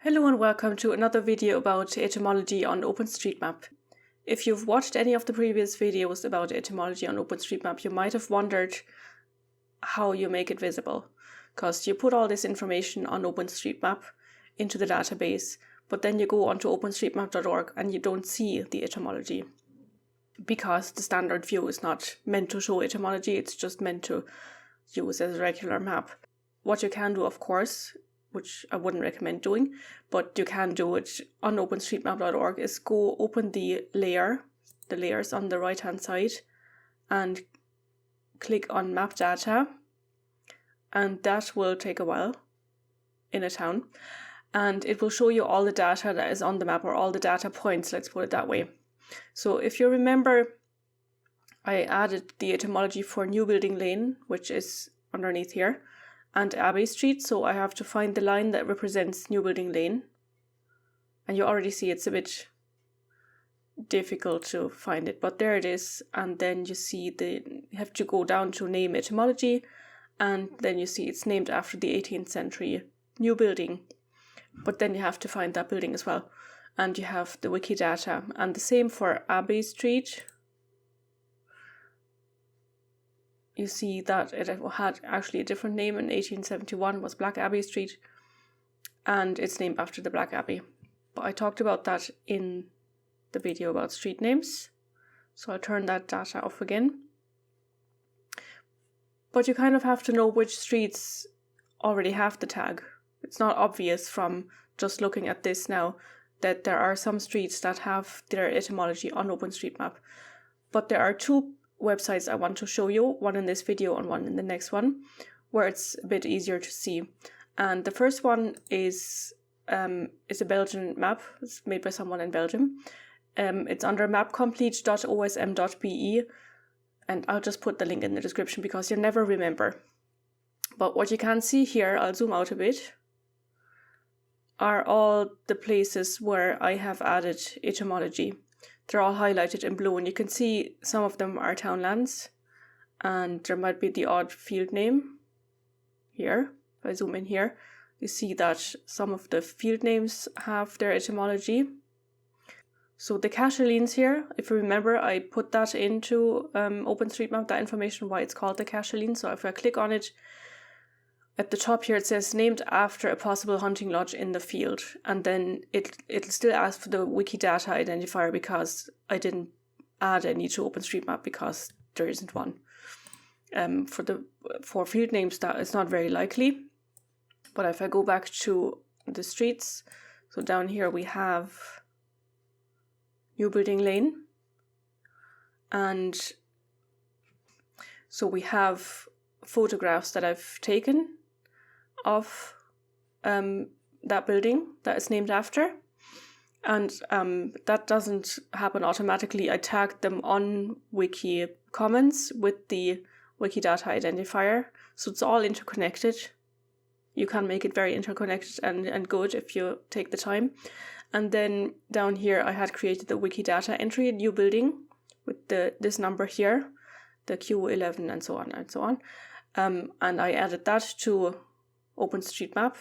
Hello and welcome to another video about etymology on OpenStreetMap. If you've watched any of the previous videos about etymology on OpenStreetMap, you might have wondered how you make it visible, because you put all this information on OpenStreetMap into the database, but then you go onto openstreetmap.org and you don't see the etymology, because the standard view is not meant to show etymology, it's just meant to use as a regular map. What you can do, of course, which I wouldn't recommend doing, but you can do it on openstreetmap.org, is go open the layers on the right hand side, and click on map data, and that will take a while in a town, and it will show you all the data that is on the map, or all the data points, let's put it that way. So if you remember, I added the etymology for New Building Lane, which is underneath here, and Abbey Street, so I have to find the line that represents New Building Lane. And you already see it's a bit difficult to find it, but there it is. And then you see you have to go down to name etymology, and then you see it's named after the 18th century new building. But then you have to find that building as well. And you have the Wikidata, and the same for Abbey Street. You see that it had actually a different name in 1871, was Black Abbey Street, and it's named after the Black Abbey. But I talked about that in the video about street names, so I'll turn that data off again. But you kind of have to know which streets already have the tag. It's not obvious from just looking at this now that there are some streets that have their etymology on OpenStreetMap. But there are two websites I want to show you, one in this video and one in the next one, where it's a bit easier to see. And the first one is a Belgian map. It's made by someone in Belgium. It's under mapcomplete.osm.be, and I'll just put the link in the description because you'll never remember. But what you can see here, I'll zoom out a bit, are all the places where I have added etymology. They're all highlighted in blue, and you can see some of them are townlands, and there might be the odd field name here. If I zoom in here, you see that some of the field names have their etymology. So the Cashellines here, if you remember, I put that into OpenStreetMap, that information, why it's called the Cashellines. So if I click on it, at the top here it says named after a possible hunting lodge in the field, and then it'll still ask for the Wikidata identifier because I didn't add any to OpenStreetMap because there isn't one. For field names, that is not very likely. But if I go back to the streets, so down here we have New Building Lane, and so we have photographs that I've taken of that building that is named after, and that doesn't happen automatically. I tagged them on Wiki Commons with the Wikidata identifier, so it's all interconnected. You can make it very interconnected and good if you take the time. And then down here I had created the Wikidata entry, new building, with this number here, the Q11 and so on and so on. And I added that to OpenStreetMap,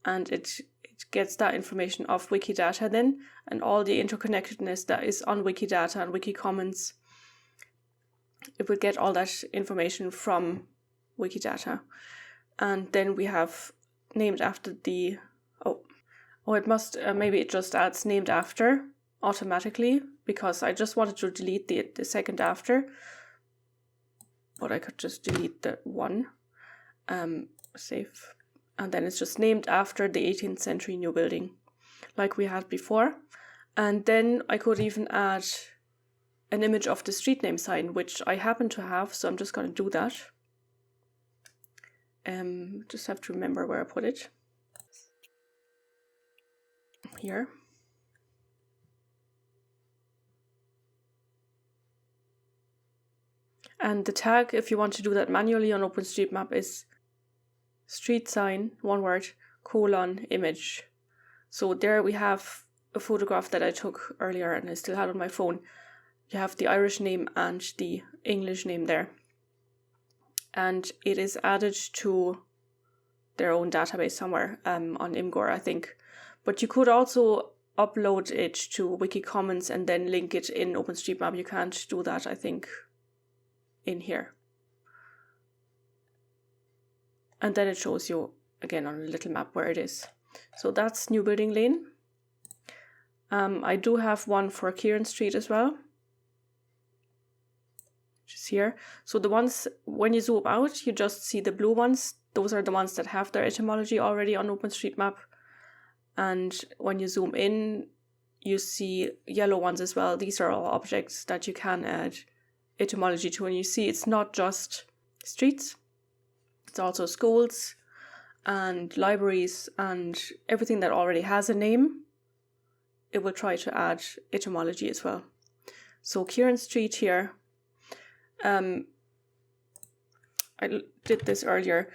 and it gets that information off Wikidata then, and all the interconnectedness that is on Wikidata and Wiki Commons, it will get all that information from Wikidata. And then we have named after the, it must, maybe it just adds named after automatically, because I just wanted to delete the second after, but I could just delete the one, save, and then it's just named after the 18th century new building, like we had before. And then I could even add an image of the street name sign, which I happen to have, so I'm just going to do that. Just have to remember where I put it. Here. And the tag, if you want to do that manually on OpenStreetMap, is street sign, one word, :image. So there we have a photograph that I took earlier and I still had on my phone. You have the Irish name and the English name there. And it is added to their own database somewhere on Imgur, I think. But you could also upload it to Wiki Commons and then link it in OpenStreetMap. You can't do that, I think, in here. And then it shows you again on a little map where it is. So that's New Building Lane. I do have one for Kieran Street as well, which is here. So the ones, when you zoom out, you just see the blue ones. Those are the ones that have their etymology already on OpenStreetMap. And when you zoom in, you see yellow ones as well. These are all objects that you can add etymology to. And you see it's not just streets, it's also schools and libraries and everything that already has a name. It will try to add etymology as well. So Kieran Street here, I did this earlier.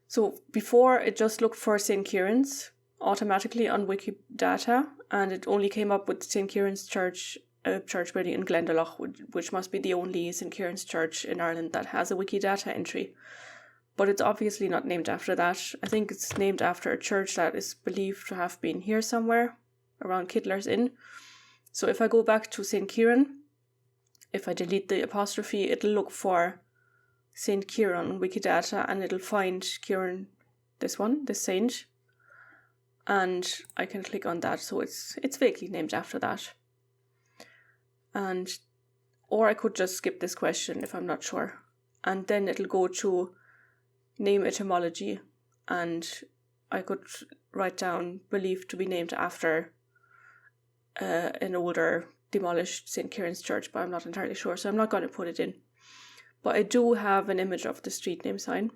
So before it just looked for St. Kieran's automatically on Wikidata, and it only came up with St. Kieran's Church, church building in Glendalough, which must be the only St. Kieran's Church in Ireland that has a Wikidata entry. But it's obviously not named after that. I think it's named after a church that is believed to have been here somewhere, around Kiddler's Inn. So if I go back to St. Kieran, if I delete the apostrophe, it'll look for St. Kieran on Wikidata and it'll find Kieran, this one, this saint. And I can click on that, so it's vaguely named after that. Or I could just skip this question if I'm not sure. And then it'll go to name etymology, and I could write down believed to be named after an older demolished St. Kieran's Church, but I'm not entirely sure, so I'm not going to put it in. But I do have an image of the street name sign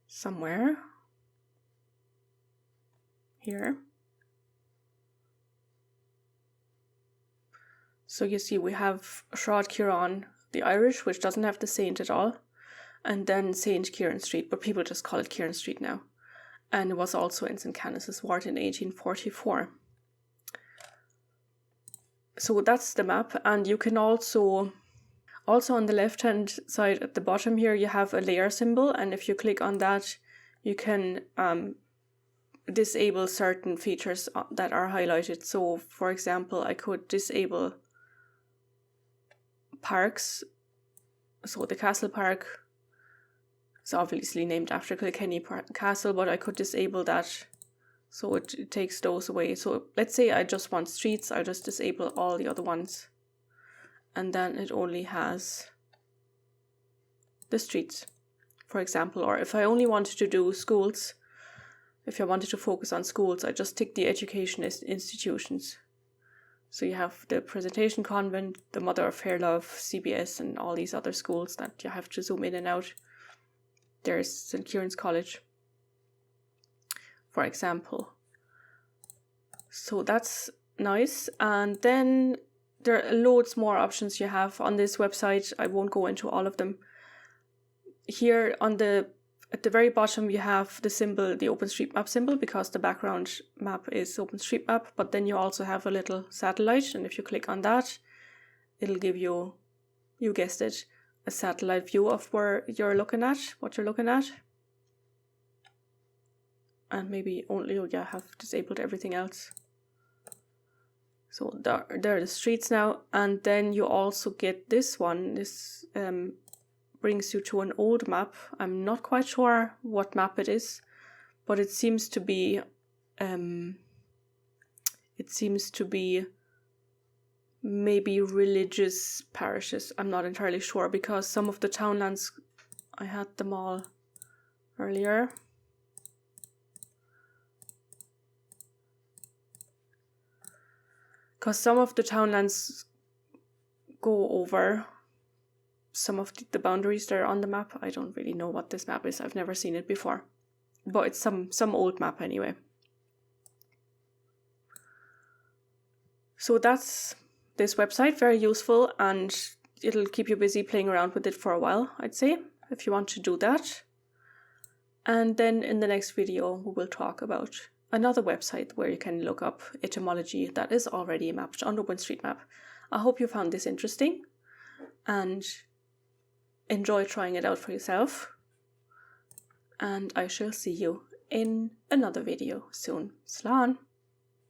somewhere here. So you see we have Shráid Ciarán, the Irish, which doesn't have the saint at all, and then St. Kieran Street, but people just call it Kieran Street now. And it was also in St. Canice's Ward in 1844. So that's the map, and you can also on the left hand side at the bottom here you have a layer symbol, and if you click on that you can disable certain features that are highlighted. So for example, I could disable parks. So the Castle Park is obviously named after Kilkenny Castle, but I could disable that so it takes those away. So let's say I just want streets, I'll just disable all the other ones, and then it only has the streets, for example. Or if I only wanted to do schools, if I wanted to focus on schools, I just tick the education institutions. So you have the Presentation Convent, the Mother of Fair Love, CBS, and all these other schools that you have to zoom in and out. There's St. Kieran's College, for example. So that's nice. And then there are loads more options you have on this website. I won't go into all of them. Here at the very bottom you have the symbol, the OpenStreetMap symbol, because the background map is OpenStreetMap, but then you also have a little satellite, and if you click on that, it'll give you, you guessed it, a satellite view of where you're looking at, what you're looking at. And maybe only you have disabled everything else. So there are the streets now, and then you also get this one. This brings you to an old map. I'm not quite sure what map it is, but it seems to be maybe religious parishes. I'm not entirely sure, because some of the townlands, I had them all earlier. Because some of the townlands go over some of the boundaries that are on the map. I don't really know what this map is. I've never seen it before. But it's some old map anyway. So that's this website. Very useful, and it'll keep you busy playing around with it for a while, I'd say, if you want to do that. And then in the next video, we will talk about another website where you can look up etymology that is already mapped on OpenStreetMap. I hope you found this interesting and enjoy trying it out for yourself. And I shall see you in another video soon. Slán!